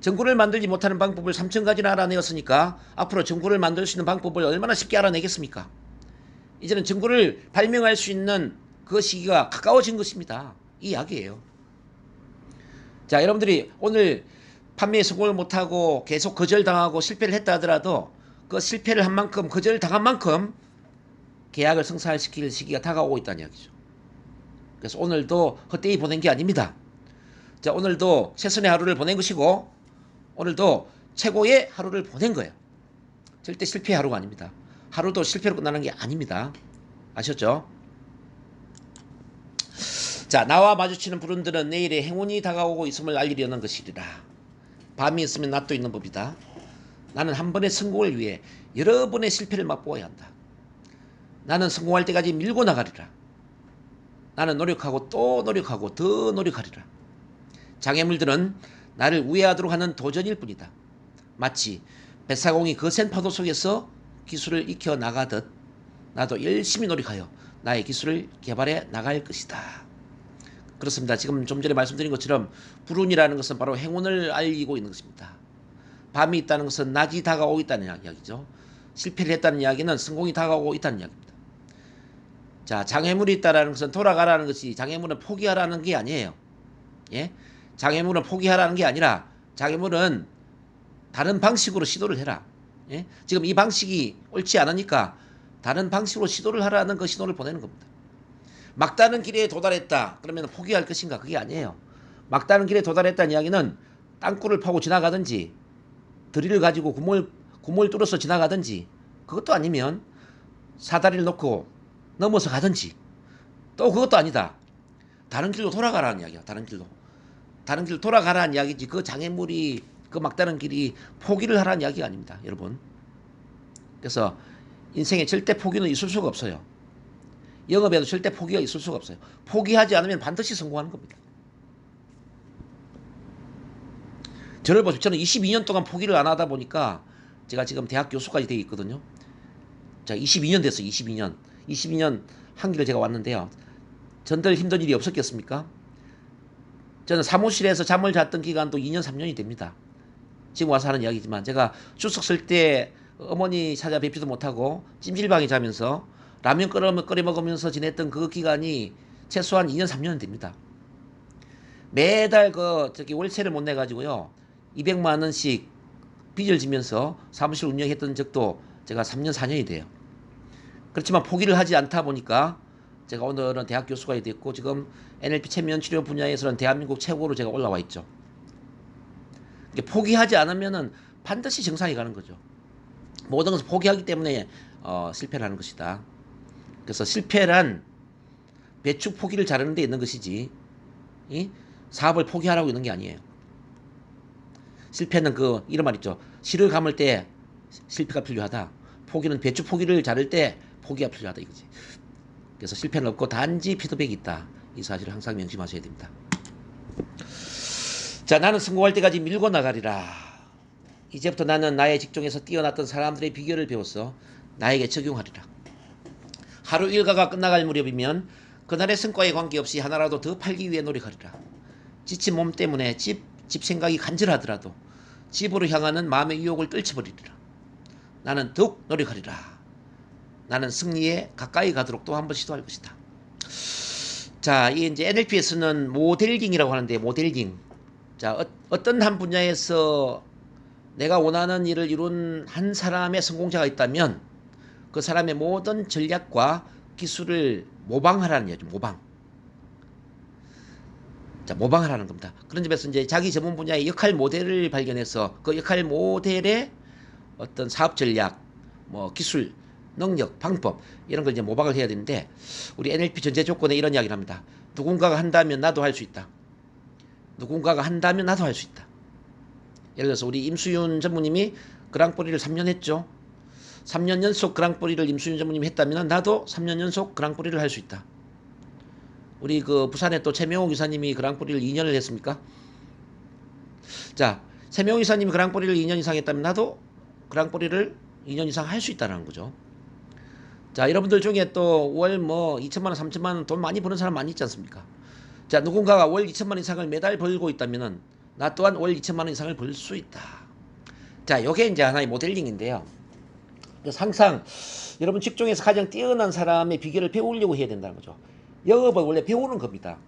전구를 만들지 못하는 방법을 3,000가지나 알아내었으니까 앞으로 전구를 만들 수 있는 방법을 얼마나 쉽게 알아내겠습니까? 이제는 전구를 발명할 수 있는 그 시기가 가까워진 것입니다. 이 이야기예요. 자, 여러분들이 오늘 판매에 성공을 못하고 계속 거절당하고 실패를 했다 하더라도 그 실패를 한 만큼, 거절당한 만큼 계약을 성사시킬 시기가 다가오고 있다는 이야기죠. 그래서 오늘도 헛되이 보낸 게 아닙니다. 자, 오늘도 최선의 하루를 보낸 것이고 오늘도 최고의 하루를 보낸 거예요. 절대 실패의 하루가 아닙니다. 하루도 실패로 끝나는 게 아닙니다. 아셨죠? 자, 나와 마주치는 불운들은 내일의 행운이 다가오고 있음을 알리려는 것이리라. 밤이 있으면 낮도 있는 법이다. 나는 한 번의 성공을 위해 여러 번의 실패를 맛보아야 한다. 나는 성공할 때까지 밀고 나가리라. 나는 노력하고 또 노력하고 더 노력하리라. 장애물들은 나를 우회하도록 하는 도전일 뿐이다. 마치 뱃사공이 거센 파도 속에서 기술을 익혀 나가듯 나도 열심히 노력하여 나의 기술을 개발해 나갈 것이다. 그렇습니다. 지금 좀 전에 말씀드린 것처럼 불운이라는 것은 바로 행운을 알리고 있는 것입니다. 밤이 있다는 것은 낮이 다가오고 있다는 이야기죠. 실패를 했다는 이야기는 성공이 다가오고 있다는 이야기입니다. 자, 장애물이 있다는 것은 돌아가라는 것이, 장애물은 포기하라는 게 아니에요. 예? 장애물은 포기하라는 게 아니라 장애물은 다른 방식으로 시도를 해라. 예? 지금 이 방식이 옳지 않으니까 다른 방식으로 시도를 하라는 그 신호를 보내는 겁니다. 막다른 길에 도달했다. 그러면 포기할 것인가? 그게 아니에요. 막다른 길에 도달했다는 이야기는 땅굴을 파고 지나가든지 드릴을 가지고 구멍을 뚫어서 지나가든지 그것도 아니면 사다리를 놓고 넘어서 가든지 또 그것도 아니다. 다른 길로 돌아가라는 이야기야. 다른 길로 돌아가라는 이야기지. 그 장애물이 그 막다른 길이 포기를 하라는 이야기가 아닙니다. 여러분. 그래서 인생에 절대 포기는 있을 수가 없어요. 영업에도 절대 포기가 있을 수가 없어요. 포기하지 않으면 반드시 성공하는 겁니다. 저를 보십시오. 저는 22년 동안 포기를 안 하다 보니까 제가 지금 대학 교수까지 되어 있거든요. 자, 22년 됐어요. 22년 한 길을 제가 왔는데요. 전들 힘든 일이 없었겠습니까? 저는 사무실에서 잠을 잤던 기간도 2년, 3년이 됩니다. 지금 와서 하는 이야기지만 제가 추석 쓸 때 어머니 찾아뵙지도 못하고 찜질방에 자면서 라면 끓여 먹으면서 지냈던 그 기간이 최소한 2년, 3년은 됩니다. 매달 월세를 못 내가지고요. 200만 원씩 빚을 지면서 사무실 운영했던 적도 제가 3년, 4년이 돼요. 그렇지만 포기를 하지 않다 보니까 제가 오늘은 대학 교수가 됐고 지금 NLP 최면 치료 분야에서는 대한민국 최고로 제가 올라와 있죠. 포기하지 않으면은 반드시 정상에 가는 거죠. 모든 것을 포기하기 때문에 실패를 하는 것이다. 그래서 실패란 배축 포기를 자르는 데 있는 것이지 사업을 포기하라고 있는 게 아니에요. 실패는 이런 말 있죠. 실을 감을 때 실패가 필요하다. 포기는 배축 포기를 자를 때 포기가 필요하다 이거지. 그래서 실패는 없고 단지 피드백이 있다. 이 사실을 항상 명심하셔야 됩니다. 자, 나는 성공할 때까지 밀고 나가리라. 이제부터 나는 나의 직종에서 뛰어났던 사람들의 비결을 배웠어 나에게 적용하리라. 하루 일과가 끝나갈 무렵이면 그날의 성과에 관계없이 하나라도 더 팔기 위해 노력하리라. 지친 몸 때문에 집 생각이 간절하더라도 집으로 향하는 마음의 유혹을 떨쳐버리리라. 나는 더욱 노력하리라. 나는 승리에 가까이 가도록 또 한 번 시도할 것이다. 자, 이 이제 NLP에서는 모델링이라고 하는데 모델링. 자, 어떤 한 분야에서 내가 원하는 일을 이룬 한 사람의 성공자가 있다면 그 사람의 모든 전략과 기술을 모방하라는 얘기죠. 모방. 자, 모방하라는 겁니다. 그런 점에서 이제 자기 전문 분야의 역할 모델을 발견해서 그 역할 모델의 어떤 사업 전략, 기술, 능력, 방법 이런 걸 이제 모방을 해야 되는데 우리 NLP 전제 조건에 이런 이야기를 합니다. 누군가가 한다면 나도 할 수 있다. 누군가가 한다면 나도 할 수 있다. 예를 들어서 우리 임수윤 전무님이 그랑프리를 3년 했죠. 3년 연속 그랑프리를 임수윤 전무님이 했다면 나도 3년 연속 그랑프리를 할 수 있다. 우리 부산에 또 최명호 기사님이 그랑프리를 2년을 했습니까? 자, 최명호 기사님이 그랑프리를 2년 이상 했다면 나도 그랑프리를 2년 이상 할 수 있다는 거죠. 자, 여러분들 중에 또 월 2천만 원, 3천만 원 돈 많이 버는 사람 많이 있지 않습니까? 자, 누군가가 월 2천만 원 이상을 매달 벌고 있다면은 나 또한 월 2천만 원 이상을 벌 수 있다. 자, 요게 이제 하나의 모델링인데요. 그래서 항상 여러분 직종에서 가장 뛰어난 사람의 비결을 배우려고 해야 된다는 거죠. 영업은 원래 배우는 겁니다.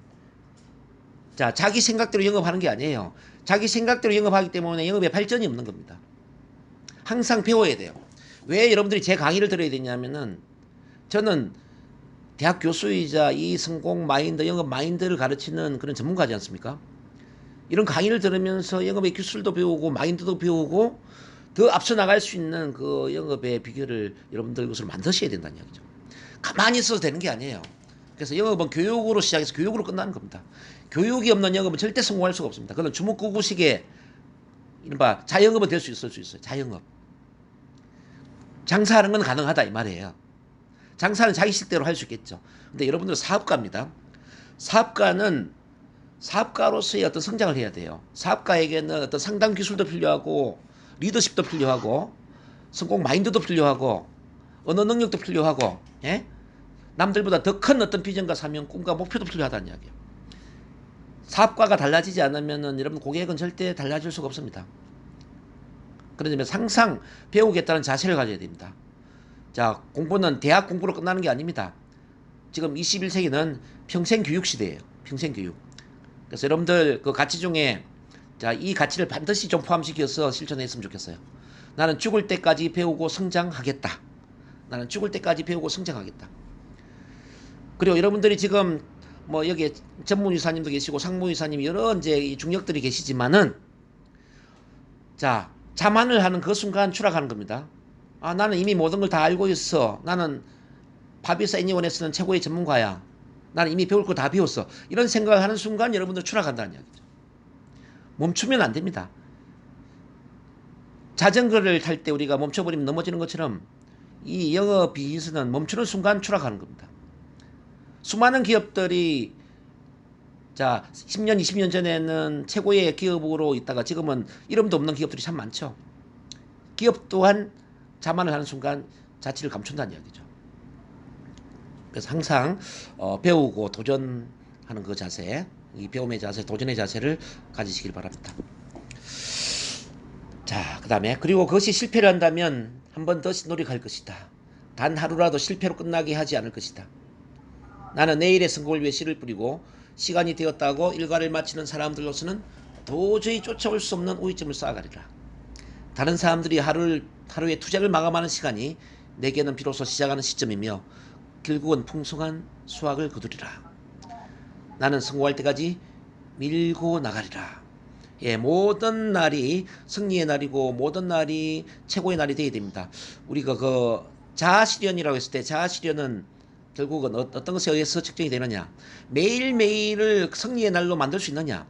자, 자기 생각대로 영업하는 게 아니에요. 자기 생각대로 영업하기 때문에 영업에 발전이 없는 겁니다. 항상 배워야 돼요. 왜 여러분들이 제 강의를 들어야 되냐면은 저는 대학 교수이자 이 성공 마인드, 영업 마인드를 가르치는 그런 전문가지 않습니까? 이런 강의를 들으면서 영업의 기술도 배우고 마인드도 배우고 더 앞서 나갈 수 있는 그 영업의 비결을 여러분들 것으로 만드셔야 된다는 이야기죠. 가만히 있어도 되는 게 아니에요. 그래서 영업은 교육으로 시작해서 교육으로 끝나는 겁니다. 교육이 없는 영업은 절대 성공할 수가 없습니다. 그건 주먹구구식의 이른바 자영업은 될 수 있을 수 있어요. 자영업. 장사하는 건 가능하다 이 말이에요. 장사는 자기 식대로 할 수 있겠죠. 근데 여러분들은 사업가입니다. 사업가는 사업가로서의 어떤 성장을 해야 돼요. 사업가에게는 어떤 상담 기술도 필요하고 리더십도 필요하고 성공 마인드도 필요하고 언어 능력도 필요하고 예? 남들보다 더 큰 어떤 비전과 사명, 꿈과 목표도 필요하다는 이야기예요. 사업가가 달라지지 않으면 여러분 고객은 절대 달라질 수가 없습니다. 그러면 항상 배우겠다는 자세를 가져야 됩니다. 자, 공부는 대학 공부로 끝나는 게 아닙니다. 지금 21세기는 평생 교육 시대예요. 평생 교육. 그래서 여러분들 그 가치 중에 자, 이 가치를 반드시 좀 포함시켜서 실천했으면 좋겠어요. 나는 죽을 때까지 배우고 성장하겠다. 나는 죽을 때까지 배우고 성장하겠다. 그리고 여러분들이 지금 뭐 여기 전문의사님도 계시고 상무의사님 여러 이제 중역들이 계시지만은 자, 자만을 하는 그 순간 추락하는 겁니다. 아, 나는 이미 모든 걸 다 알고 있어. 나는 바비사 애니원에서는 최고의 전문가야. 나는 이미 배울 거 다 배웠어. 이런 생각을 하는 순간 여러분들 추락한다는 이야기죠. 멈추면 안 됩니다. 자전거를 탈 때 우리가 멈춰버리면 넘어지는 것처럼 이 영업 비즈니스는 멈추는 순간 추락하는 겁니다. 수많은 기업들이 자 10년 20년 전에는 최고의 기업으로 있다가 지금은 이름도 없는 기업들이 참 많죠. 기업 또한 자만을 하는 순간 자취를 감춘다는 이야기죠. 그래서 항상 배우고 도전하는 그 자세, 이 배움의 자세, 도전의 자세를 가지시길 바랍니다. 자, 그 다음에 그리고 그것이 실패를 한다면 한 번 더 노력할 것이다. 단 하루라도 실패로 끝나게 하지 않을 것이다. 나는 내일의 성공을 위해 씨를 뿌리고 시간이 되었다고 일과를 마치는 사람들로서는 도저히 쫓아올 수 없는 우위점을 쌓아가리라. 다른 사람들이 하루의 투자를 마감하는 시간이 내게는 비로소 시작하는 시점이며 결국은 풍성한 수확을 거두리라. 나는 성공할 때까지 밀고 나가리라. 예, 모든 날이 승리의 날이고 모든 날이 최고의 날이 되어야 됩니다. 우리가 그 자아실현이라고 했을 때 자아실현은 결국은 어떤 것에 의해서 측정이 되느냐. 매일매일을 승리의 날로 만들 수 있느냐.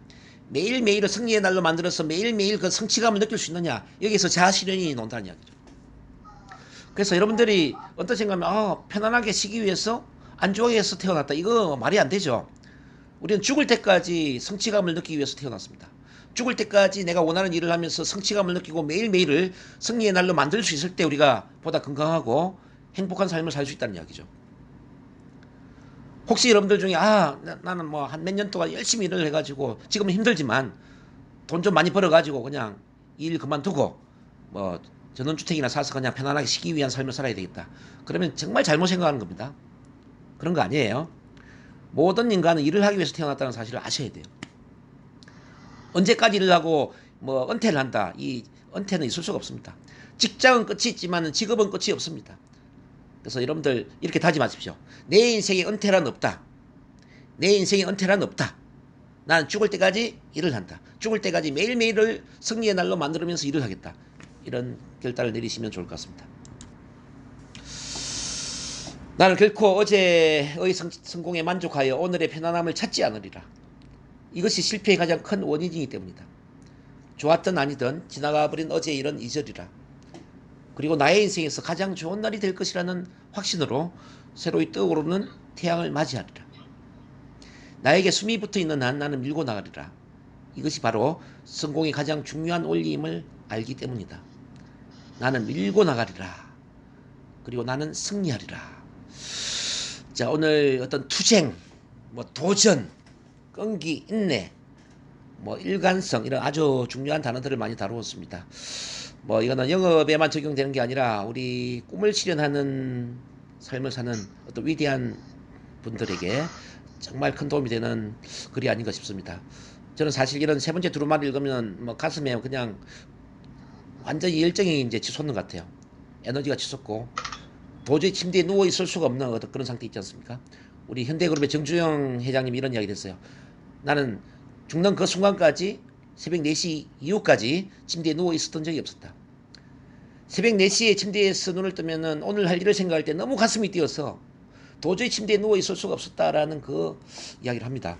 매일매일을 승리의 날로 만들어서 매일매일 그 성취감을 느낄 수 있느냐. 여기서 자아실현이 논다는 이야기죠. 그래서 여러분들이 어떤 생각하면 편안하게 쉬기 위해서 안좋아하기 위해서 태어났다. 이거 말이 안 되죠. 우리는 죽을 때까지 성취감을 느끼기 위해서 태어났습니다. 죽을 때까지 내가 원하는 일을 하면서 성취감을 느끼고 매일매일을 승리의 날로 만들 수 있을 때 우리가 보다 건강하고 행복한 삶을 살 수 있다는 이야기죠. 혹시 여러분들 중에 나는 뭐 한 몇 년 동안 열심히 일을 해가지고 지금은 힘들지만 돈 좀 많이 벌어가지고 그냥 일 그만두고 뭐 전원주택이나 사서 그냥 편안하게 쉬기 위한 삶을 살아야 되겠다. 그러면 정말 잘못 생각하는 겁니다. 그런 거 아니에요. 모든 인간은 일을 하기 위해서 태어났다는 사실을 아셔야 돼요. 언제까지 일을 하고 뭐 은퇴를 한다. 이 은퇴는 있을 수가 없습니다. 직장은 끝이 있지만 직업은 끝이 없습니다. 그래서 여러분들 이렇게 다짐하십시오. 내 인생에 은퇴란 없다. 내 인생에 은퇴란 없다. 나는 죽을 때까지 일을 한다. 죽을 때까지 매일매일을 승리의 날로 만들면서 일을 하겠다. 이런 결단을 내리시면 좋을 것 같습니다. 나는 결코 어제의 성공에 만족하여 오늘의 편안함을 찾지 않으리라. 이것이 실패의 가장 큰 원인이기 때문이다. 좋았든 아니든 지나가버린 어제의 일은 잊으리라. 그리고 나의 인생에서 가장 좋은 날이 될 것이라는 확신으로 새로이 떠오르는 태양을 맞이하리라. 나에게 숨이 붙어있는 한 나는 밀고 나가리라. 이것이 바로 성공의 가장 중요한 원리임을 알기 때문이다. 나는 밀고 나가리라. 그리고 나는 승리하리라. 자, 오늘 어떤 투쟁, 도전, 끈기, 인내, 뭐 일관성 이런 아주 중요한 단어들을 많이 다루었습니다. 뭐 이거는 영업에만 적용되는 게 아니라 우리 꿈을 실현하는 삶을 사는 어떤 위대한 분들에게 정말 큰 도움이 되는 글이 아닌가 싶습니다. 저는 사실 이런 세 번째 두루마리 읽으면 뭐 가슴에 그냥 완전히 열정이 이제 치솟는 것 같아요. 에너지가 치솟고 도저히 침대에 누워 있을 수가 없는 어떤 그런 상태 있지 않습니까? 우리 현대그룹의 정주영 회장님이 이런 이야기를 했어요. 나는 죽는 그 순간까지 새벽 4시 이후까지 침대에 누워 있었던 적이 없었다. 새벽 4시에 침대에서 눈을 뜨면은 오늘 할 일을 생각할 때 너무 가슴이 뛰어서 도저히 침대에 누워 있을 수가 없었다라는 그 이야기를 합니다.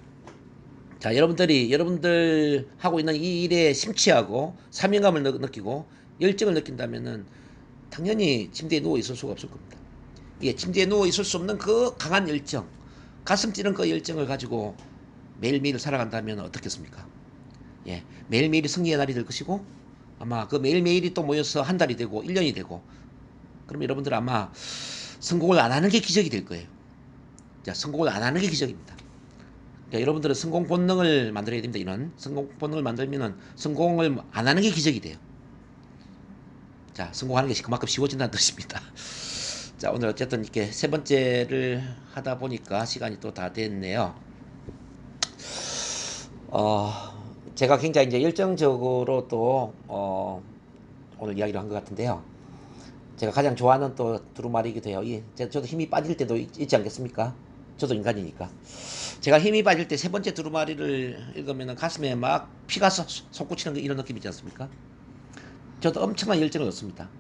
자, 여러분들 하고 있는 이 일에 심취하고 사명감을 느끼고 열정을 느낀다면은 당연히 침대에 누워 있을 수가 없을 겁니다. 예, 침대에 누워 있을 수 없는 그 강한 열정, 가슴 찌는 그 열정을 가지고 매일매일 살아간다면 어떻겠습니까? 예, 매일매일이 승리의 날이 될 것이고 아마 그 매일매일이 또 모여서 한 달이 되고 1년이 되고 그러면 여러분들 아마 성공을 안 하는 게 기적이 될 거예요. 자, 성공을 안 하는 게 기적입니다. 자, 여러분들은 성공 본능을 만들어야 됩니다. 이런 성공 본능을 만들면은 성공을 안 하는 게 기적이 돼요. 자, 성공하는 게 그만큼 쉬워진다는 뜻입니다. 자, 오늘 어쨌든 이렇게 세 번째를 하다 보니까 시간이 또 다 됐네요. 제가 굉장히 이제 열정적으로 또, 오늘 이야기를 한 것 같은데요. 제가 가장 좋아하는 또 두루마리이기도 해요. 저도 힘이 빠질 때도 있지 않겠습니까? 저도 인간이니까. 제가 힘이 빠질 때 세 번째 두루마리를 읽으면 가슴에 막 피가 솟구치는 이런 느낌이지 않습니까? 저도 엄청난 열정을 얻습니다.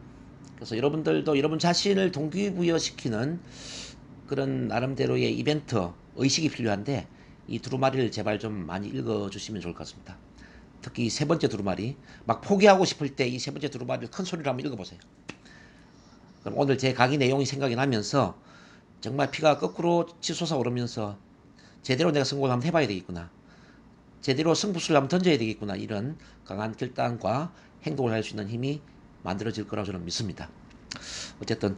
그래서 여러분들도 여러분 자신을 동기부여시키는 그런 나름대로의 이벤트, 의식이 필요한데 이 두루마리를 제발 좀 많이 읽어주시면 좋을 것 같습니다. 특히 이 세 번째 두루마리, 막 포기하고 싶을 때 이 세 번째 두루마리를 큰 소리로 한번 읽어보세요. 그럼 오늘 제 강의 내용이 생각이 나면서 정말 피가 거꾸로 치솟아 오르면서 제대로 내가 성공을 한번 해봐야 되겠구나. 제대로 승부수를 한번 던져야 되겠구나. 이런 강한 결단과 행동을 할 수 있는 힘이 만들어질 거라고 저는 믿습니다. 어쨌든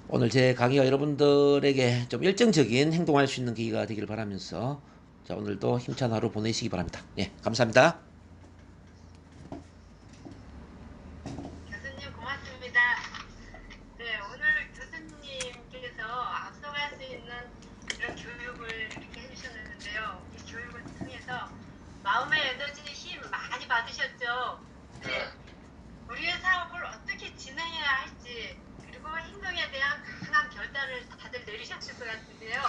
오늘 제 강의가 여러분들에게 좀 열정적인 행동할 수 있는 계기가 되기를 바라면서 자, 오늘도 힘찬 하루 보내시기 바랍니다. 예, 감사합니다. 교수님 고맙습니다. 네, 오늘 교수님께서 앞서갈 수 있는 이런 교육을 이렇게 해주셨는데요. 이 교육을 통해서 마음의 에너지 힘 많이 받으셨죠. 네, 우리의 사업을 어떻게 진행해야 할지 그리고 행동에 대한 강한 결단을 다들 내리셨을 것 같은데요.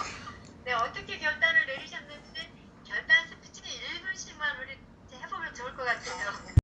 네, 어떻게 결단을 내리셨는지 결단 스피치 1분씩만 우리 해보면 좋을 것 같아요.